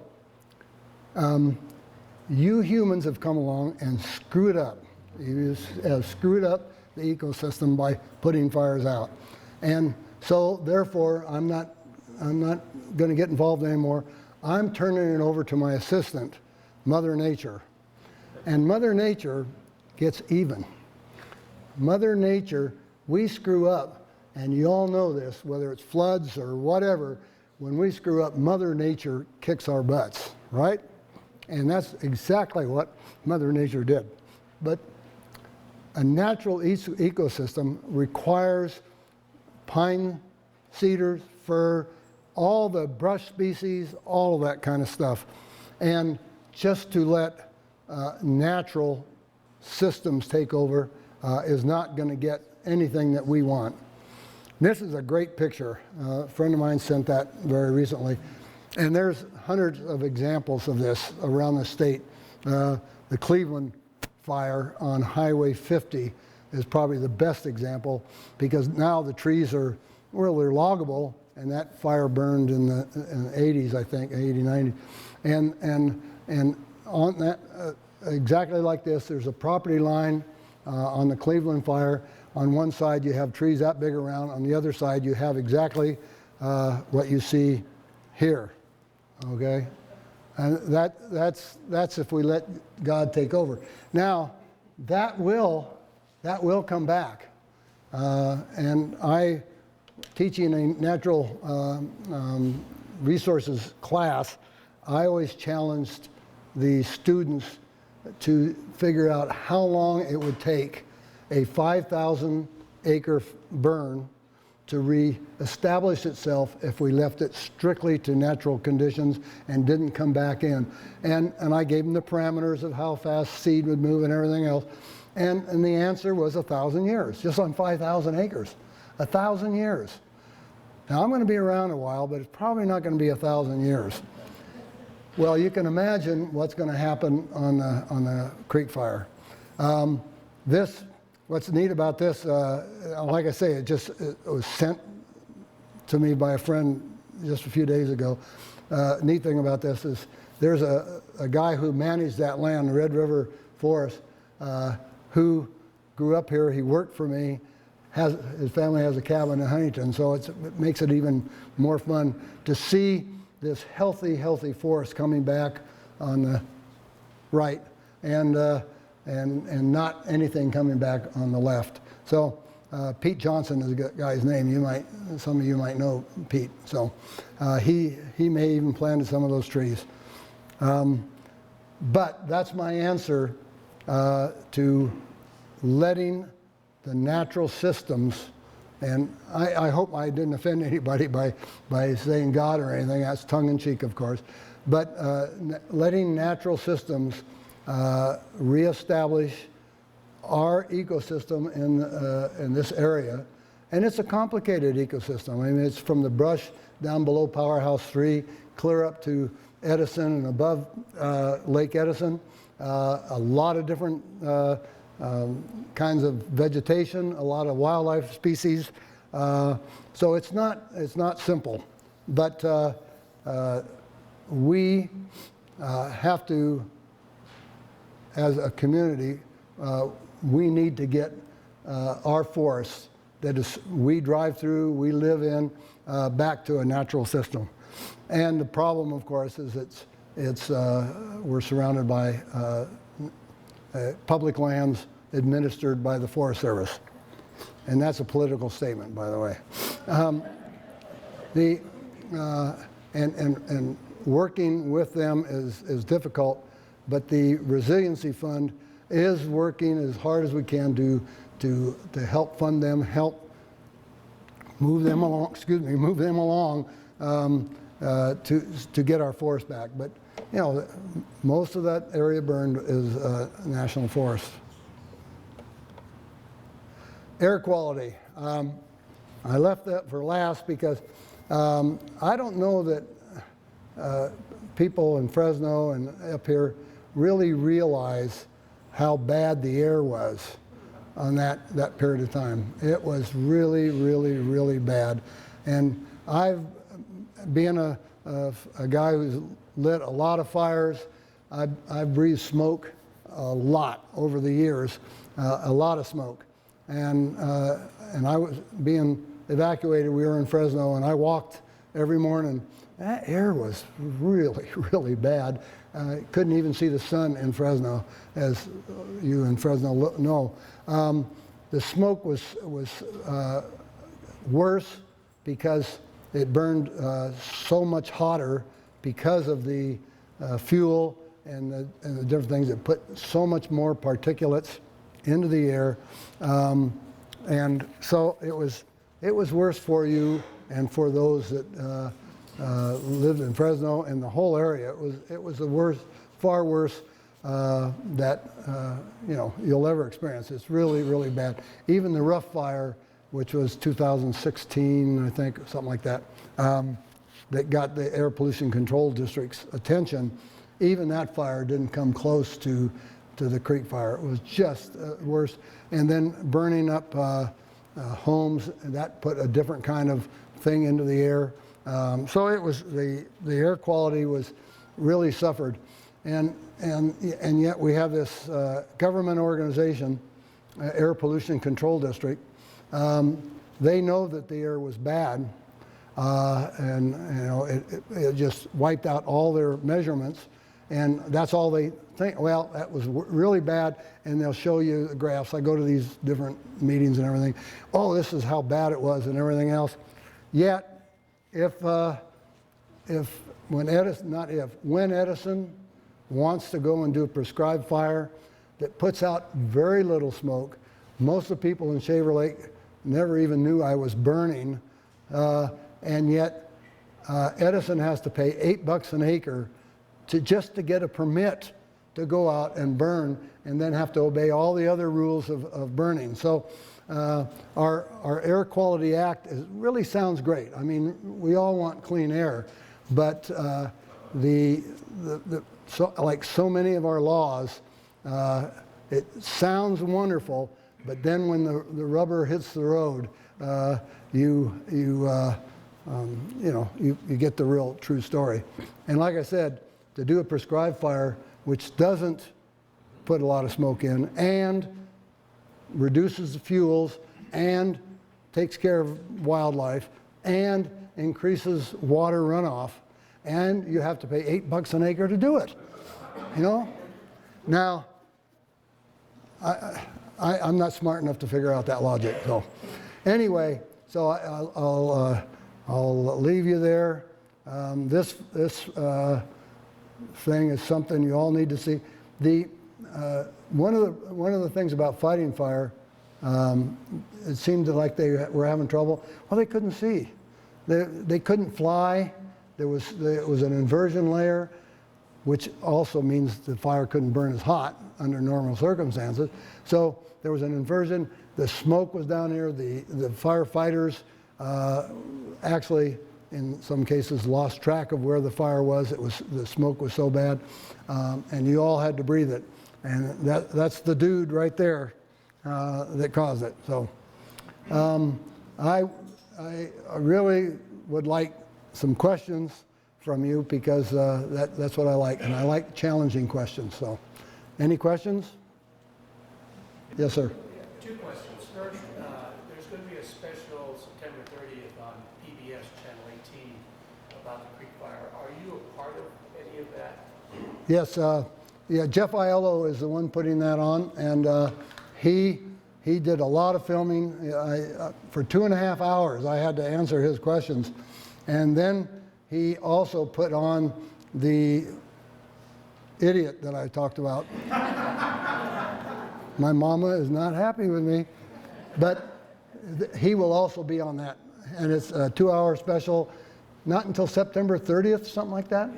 you humans have come along and screwed up. You have screwed up the ecosystem by putting fires out. And so, therefore, I'm not going to get involved anymore. I'm turning it over to my assistant, Mother Nature. And Mother Nature gets even. Mother Nature, we screw up, and you all know this, whether it's floods or whatever, when we screw up, Mother Nature kicks our butts, right? And that's exactly what Mother Nature did. But a natural ecosystem requires pine, cedars, fir, all the brush species, all of that kind of stuff. And just to let natural systems take over is not going to get anything that we want. This is a great picture. A friend of mine sent that very recently. And there's hundreds of examples of this around the state. The Cleveland fire on Highway 50 is probably the best example, because now the trees are really loggable, and that fire burned in the 80s, I think, 80, 90. And on that, exactly like this, there's a property line on the Cleveland fire. On one side you have trees that big around, on the other side you have exactly what you see here, okay? And that's if we let God take over. Now, that will come back. And I, teaching a natural resources class, I always challenged the students to figure out how long it would take a 5,000 acre burn to re-establish itself if we left it strictly to natural conditions and didn't come back in. And I gave them the parameters of how fast seed would move and everything else. And the answer was 1,000 years, just on 5,000 acres. 1,000 years. Now, I'm going to be around a while, but it's probably not going to be 1,000 years. Well, you can imagine what's going to happen on the creek fire. What's neat about this, like I say, it was sent to me by a friend just a few days ago. Neat thing about this is there's a guy who managed that land, the Red River Forest, who grew up here. He worked for me. His family has a cabin in Huntington, so it makes it even more fun to see this healthy forest coming back on the right, and not anything coming back on the left. So Pete Johnson is the guy's name. Some of you might know Pete. So he may even planted some of those trees. But that's my answer to letting the natural systems, and I hope I didn't offend anybody by saying God or anything. That's tongue in cheek, of course. But letting natural systems reestablish our ecosystem in this area. And it's a complicated ecosystem. I mean, it's from the brush down below Powerhouse 3, clear up to Edison and above Lake Edison. A lot of different kinds of vegetation, a lot of wildlife species. So it's not simple. But we have to, as a community, we need to get our forests that we drive through, we live in, back to a natural system. And the problem, of course, is we're surrounded by public lands administered by the Forest Service. And that's a political statement, by the way. And working with them is difficult, but the Resiliency Fund is working as hard as we can to help fund them, help move them along, to get our forest back. But you know, most of that area burned is national forest. Air quality. I left that for last because I don't know that people in Fresno and up here really realize how bad the air was on that period of time. It was really, really, really bad. And being a guy who's lit a lot of fires, I've breathed smoke a lot over the years, a lot of smoke. And I was being evacuated. We were in Fresno, and I walked every morning. That air was really, really bad. Couldn't even see the sun in Fresno, as you in Fresno know. The smoke was worse because it burned so much hotter because of the fuel and the different things that put so much more particulates into the air, and so it was worse for you and for those that lived in Fresno and the whole area. It was the worst, far worse that you'll ever experience. It's really, really bad. Even the rough fire, which was 2016, I think, something like that, that got the Air Pollution Control District's attention. Even that fire didn't come close to the Creek Fire. It was just worse. And then burning up homes, that put a different kind of thing into the air. So it was the air quality was really suffered, and yet we have this government organization, Air Pollution Control District. They know that the air was bad, and it just wiped out all their measurements, and that's all they think. Well, that was really bad, and they'll show you the graphs. I go to these different meetings and everything. Oh, this is how bad it was, and everything else. Yet, when Edison wants to go and do a prescribed fire that puts out very little smoke, most of the people in Shaver Lake never even knew I was burning, and yet Edison has to pay $8 an acre just to get a permit to go out and burn, and then have to obey all the other rules of burning. So our Air Quality Act really sounds great. I mean, we all want clean air, but like so many of our laws, it sounds wonderful, but then when the rubber hits the road, you get the real true story. And like I said, to do a prescribed fire, which doesn't put a lot of smoke in, and reduces the fuels, and takes care of wildlife, and increases water runoff, and you have to pay $8 an acre to do it. Now, I'm not smart enough to figure out that logic. So, anyway, so I'll leave you there. This thing is something you all need to see. One of the things about fighting fire, it seemed like they were having trouble. Well, they couldn't see. They couldn't fly. There was an inversion layer. which also means the fire couldn't burn as hot under normal circumstances. So there was an inversion. The smoke was down here. The firefighters actually, in some cases, lost track of where the fire was. The smoke was so bad, and you all had to breathe it. And that's the dude right there that caused it. So I really would like some questions from you, because that's what I like, and I like challenging questions. So, any questions? Yes, sir. Two questions. First, there's going to be a special September 30th on PBS Channel 18 about the Creek Fire. Are you a part of any of that? Yes. Yeah, Jeff Aiello is the one putting that on, and he did a lot of filming. For 2.5 hours, I had to answer his questions, and then he also put on the idiot that I talked about. My mama is not happy with me, but he will also be on that, and it's a 2-hour special, not until September 30th, something like that.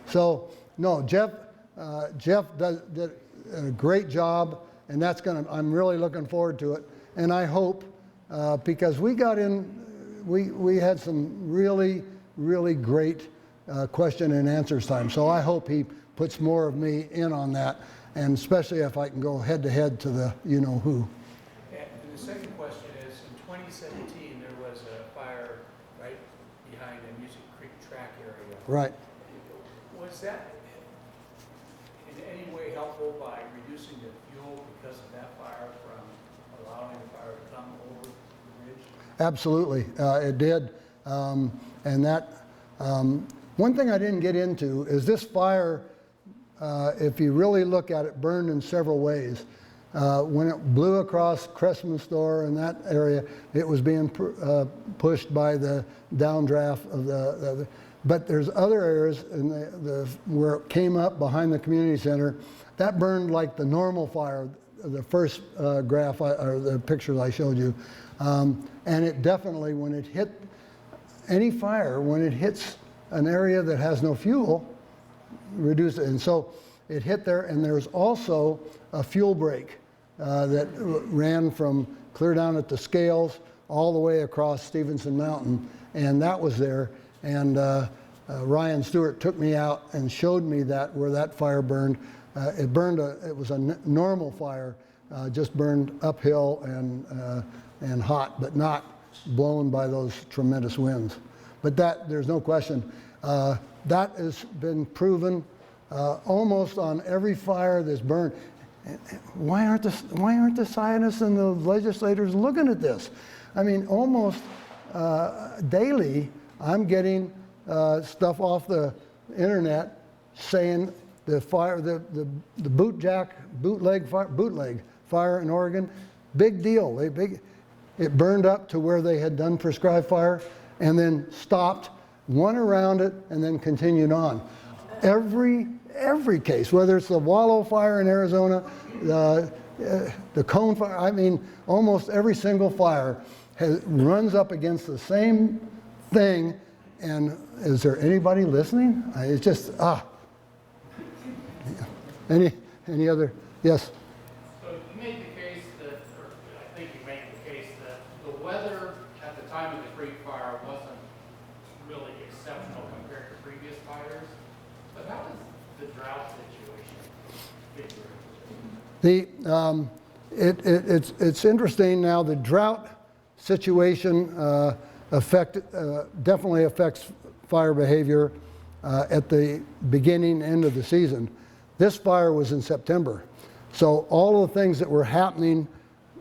So no, Jeff did a great job, and I'm really looking forward to it. And I hope, because we had some really great question and answers time. So I hope he puts more of me in on that, and especially if I can go head to head to the you-know-who. And the second question is, in 2017, there was a fire right behind the Music Creek track area. Right. Was that in any way helpful by reducing the fuel because of that fire from allowing the fire to come over the ridge? Absolutely, it did. And that, one thing I didn't get into is this fire, if you really look at it, burned in several ways. When it blew across Cressman Store and that area, it was being pushed by the downdraft of but there's other areas in where it came up behind the community center, that burned like the normal fire, the first graph or the pictures I showed you. And it definitely, when it hit any fire, when it hits an area that has no fuel, reduce it. And so it hit there, and there's also a fuel break that ran from clear down at the scales all the way across Stevenson Mountain, and that was there. And Ryan Stewart took me out and showed me where that fire burned. It was a normal fire, just burned uphill and hot, but not blown by those tremendous winds. But there's no question. That has been proven almost on every fire that's burned. Why aren't the scientists and the legislators looking at this? I mean, almost daily, I'm getting stuff off the internet saying the fire, the bootleg fire in Oregon, big deal. It burned up to where they had done prescribed fire, and then stopped, went around it, and then continued on. Every case, whether it's the Wallow fire in Arizona, the Cone fire, I mean, almost every single fire runs up against the same thing. And is there anybody listening? It's just, Any other? Yes? So you made the case that, or I think you made the case that the weather at the time of the Creek Fire wasn't really exceptional compared to previous fires. But how does the drought situation figure? It's interesting now. The drought situation definitely affects fire behavior at the beginning, end of the season. This fire was in September. So all of the things that were happening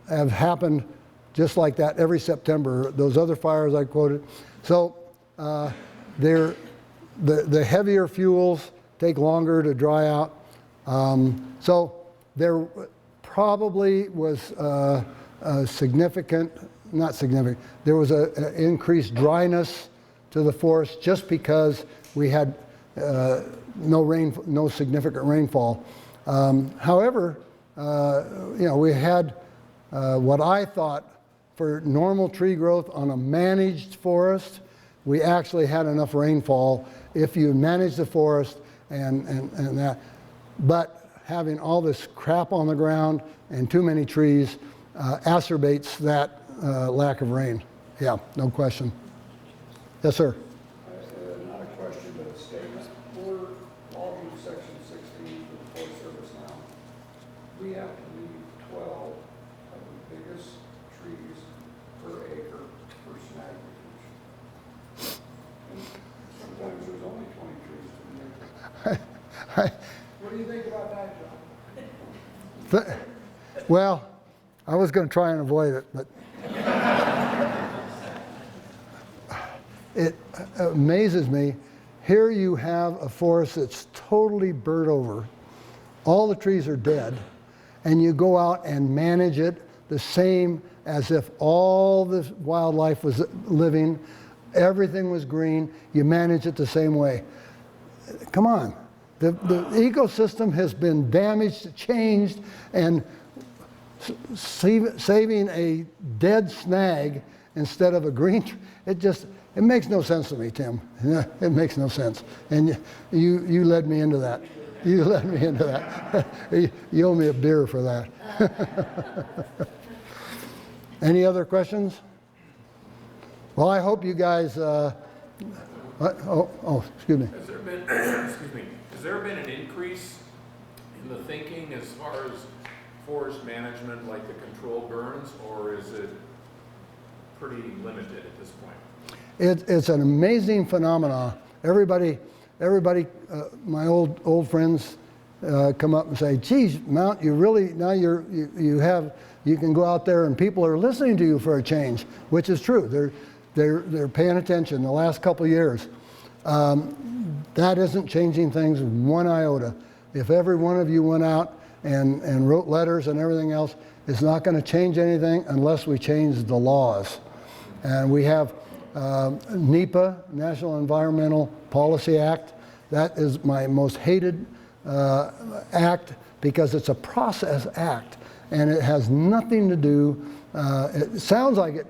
have happened just like that every September. Those other fires I quoted. So the heavier fuels take longer to dry out. So there probably was a significant, not significant, there was an increased dryness to the forest just because we had no significant rainfall. However, we had what I thought for normal tree growth on a managed forest, we actually had enough rainfall if you manage the forest and that. But having all this crap on the ground and too many trees acerbates that lack of rain. Yeah, no question. Yes, sir. Not a question, but a statement. We're logging section 16 for the Forest Service now. We have to leave 12 of the biggest trees per acre for snag reduction. And sometimes there's only 20 trees per acre. What do you think about that, John? Well, I was going to try and avoid it, but it amazes me. Here you have a forest that's totally burnt over. All the trees are dead, and you go out and manage it the same as if all the wildlife was living, everything was green. You manage it the same way. Come on. The ecosystem has been damaged, changed, and saving a dead snag instead of a green tree, it makes no sense to me, Tim. It makes no sense. And you led me into that. You led me into that. You owe me a beer for that. Any other questions? Well, I hope you guys, excuse me. Has there been, excuse me, has there been an increase in the thinking as far as forest management, like the controlled burns, or is it pretty limited at this point? It's an amazing phenomenon. Everybody, my old friends come up and say, "Geez, Mount, you really now you can go out there and people are listening to you for a change," which is true. They're paying attention. The last couple of years, that isn't changing things one iota. If every one of you went out and wrote letters and everything else, it's not going to change anything unless we change the laws. And we have NEPA, National Environmental Policy Act. That is my most hated act because it's a process act and it has nothing to do, it sounds like it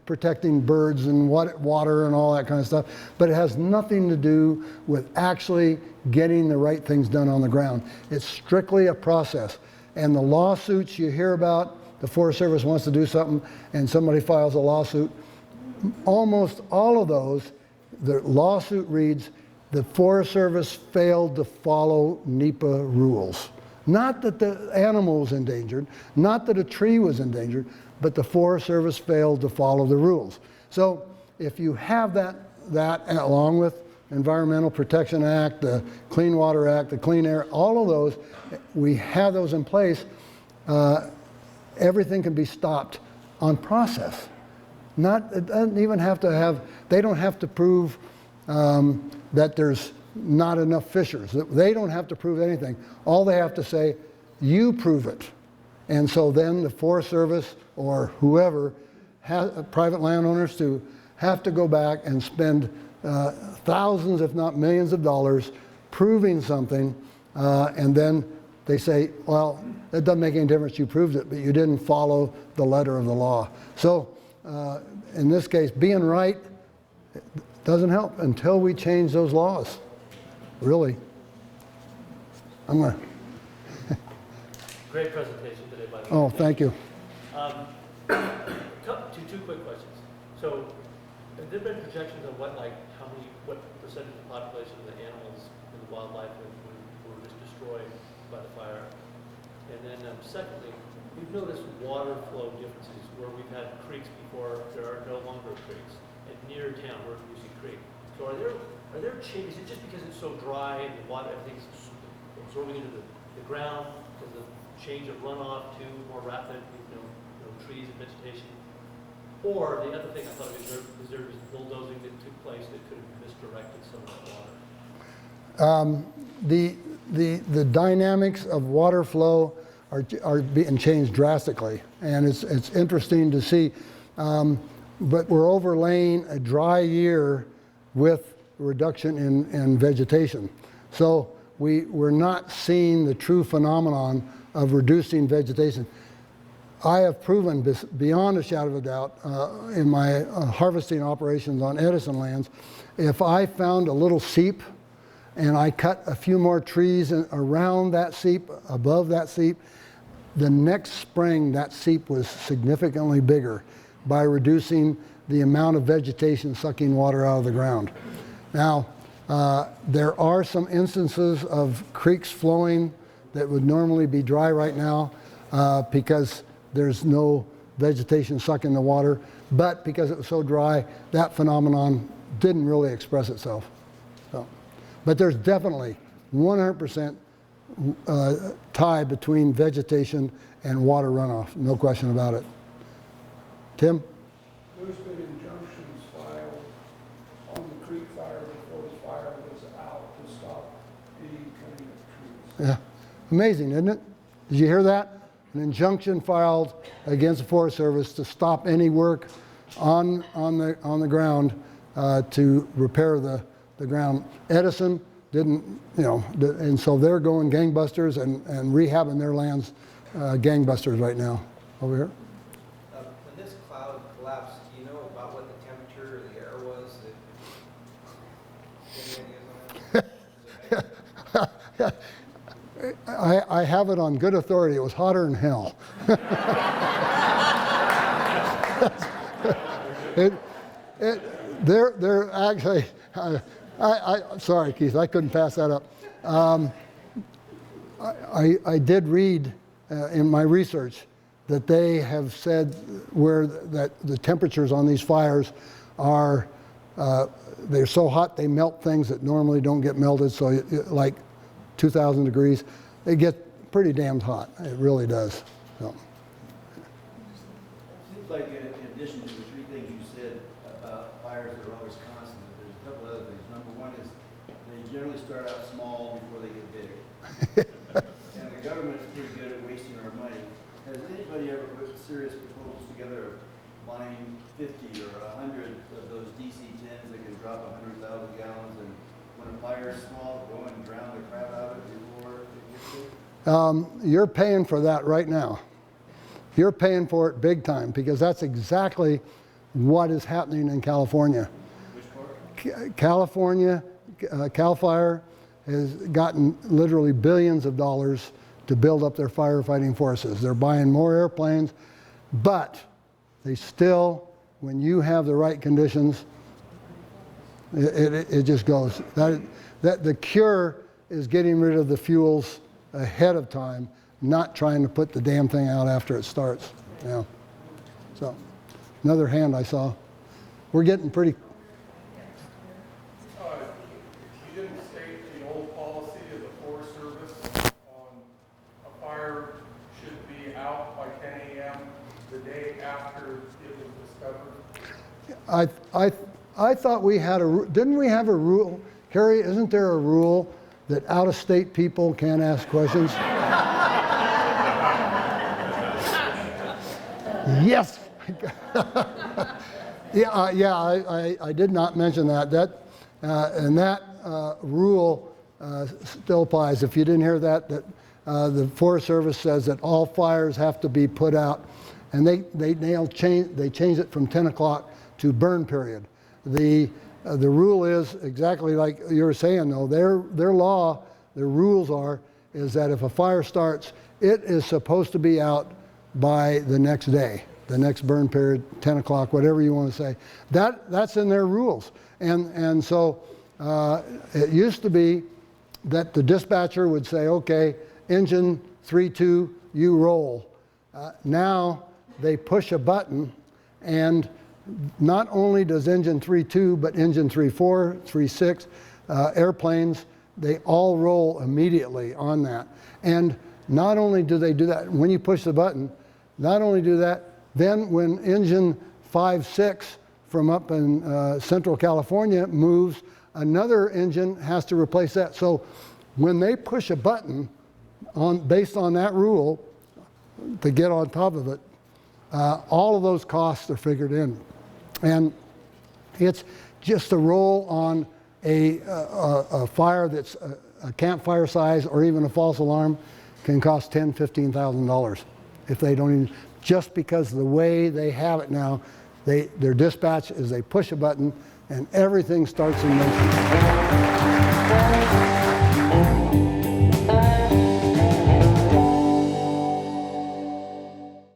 protecting birds and water and all that kind of stuff, but it has nothing to do with actually getting the right things done on the ground. It's strictly a process. And the lawsuits you hear about, the Forest Service wants to do something and somebody files a lawsuit, almost all of those, the lawsuit reads, the Forest Service failed to follow NEPA rules. Not that the animal was endangered, not that a tree was endangered, but the Forest Service failed to follow the rules. So if you have that along with Environmental Protection Act, the Clean Water Act, the Clean Air, all of those, we have those in place, everything can be stopped on process. It doesn't even have to have, they don't have to prove that there's not enough fishers. They don't have to prove anything. All they have to say, you prove it. And so then the Forest Service or whoever, private landowners to have to go back and spend thousands, if not millions of dollars proving something, and then they say, well, it doesn't make any difference, you proved it, but you didn't follow the letter of the law. So in this case, being right doesn't help until we change those laws, really. Great presentation today, by the way. Oh, thank you. Two quick questions. So, have there been projections of what percentage of the population of the animals and the wildlife were just destroyed by the fire? And then secondly, we've noticed water flow differences where we've had creeks before, there are no longer creeks. And near town, we're using creek. So are there changes? Is it just because it's so dry and the water, everything's absorbing into the ground? Does the change of runoff to more rapid, trees and vegetation? Or the other thing I thought of is there bulldozing that took place that could have misdirected some of that water? The dynamics of water flow are being changed drastically, and it's interesting to see. But we're overlaying a dry year with reduction in vegetation. So we're not seeing the true phenomenon of reducing vegetation. I have proven beyond a shadow of a doubt in my harvesting operations on Edison lands, if I found a little seep and I cut a few more trees around that seep, above that seep, the next spring that seep was significantly bigger by reducing the amount of vegetation sucking water out of the ground. Now, there are some instances of creeks flowing that would normally be dry right now because there's no vegetation sucking the water, but because it was so dry, that phenomenon didn't really express itself. So, but there's definitely 100% tie between vegetation and water runoff, no question about it. Tim? There's been injunctions filed on the creek fire before the fire was out to stop any cutting of trees. Yeah, amazing, isn't it? Did you hear that? An injunction filed against the Forest Service to stop any work on the ground to repair the ground. Edison didn't, and so they're going gangbusters and rehabbing their lands gangbusters right now. Over here. When this cloud collapsed, do you know about what the temperature of the air was? I have it on good authority. It was hotter than hell. They're actually, sorry, Keith, I couldn't pass that up. I did read in my research that they have said that the temperatures on these fires are, they're so hot they melt things that normally don't get melted, so like 2,000 degrees, it gets pretty damned hot. It really does. So. Seems like in addition to the three things you said about fires that are always constant, there's a couple other things. Number one is they generally start out small before they get big. And the government is pretty good at wasting our money. Has anybody ever put serious proposals together of buying 50 or 100 of those DC-10s that can drop 100,000 gallons, and when a fire is small, go and drown the crap out of it before it gets big? You're paying for that right now. You're paying for it big time because that's exactly what is happening in California. Which part? California, CAL FIRE has gotten literally billions of dollars to build up their firefighting forces. They're buying more airplanes, but they still, when you have the right conditions, it just goes. That the cure is getting rid of the fuels ahead of time, not trying to put the damn thing out after it starts. Yeah. So, another hand I saw. We're getting pretty. You didn't state the old policy of the Forest Service on a fire should be out by 10 a.m. the day after it was discovered. I thought we had didn't we have a rule? Harry, isn't there a rule that out-of-state people can't ask questions? Yes. I did not mention that. And that rule still applies. If you didn't hear that, the Forest Service says that all fires have to be put out, and they changed it from 10 o'clock to burn period. The rule is exactly like you were saying, though. Their law, their rules is that if a fire starts, it is supposed to be out by the next day, the next burn period, 10 o'clock, whatever you want to say. That's in their rules. And so it used to be that the dispatcher would say, okay, engine 3-2, you roll. Now they push a button, and not only does engine 3-2, but engine 3-4, 3-6, airplanes, they all roll immediately on that. And not only do they do that, when you push the button, not only do that, then when engine 5-6 from up in Central California moves, another engine has to replace that. So when they push a button based on that rule to get on top of it, all of those costs are figured in. And it's just a roll on a fire that's a campfire size or even a false alarm can cost $10,000, $15,000 if they don't even, just because the way they have it now, their dispatch is they push a button and everything starts in motion.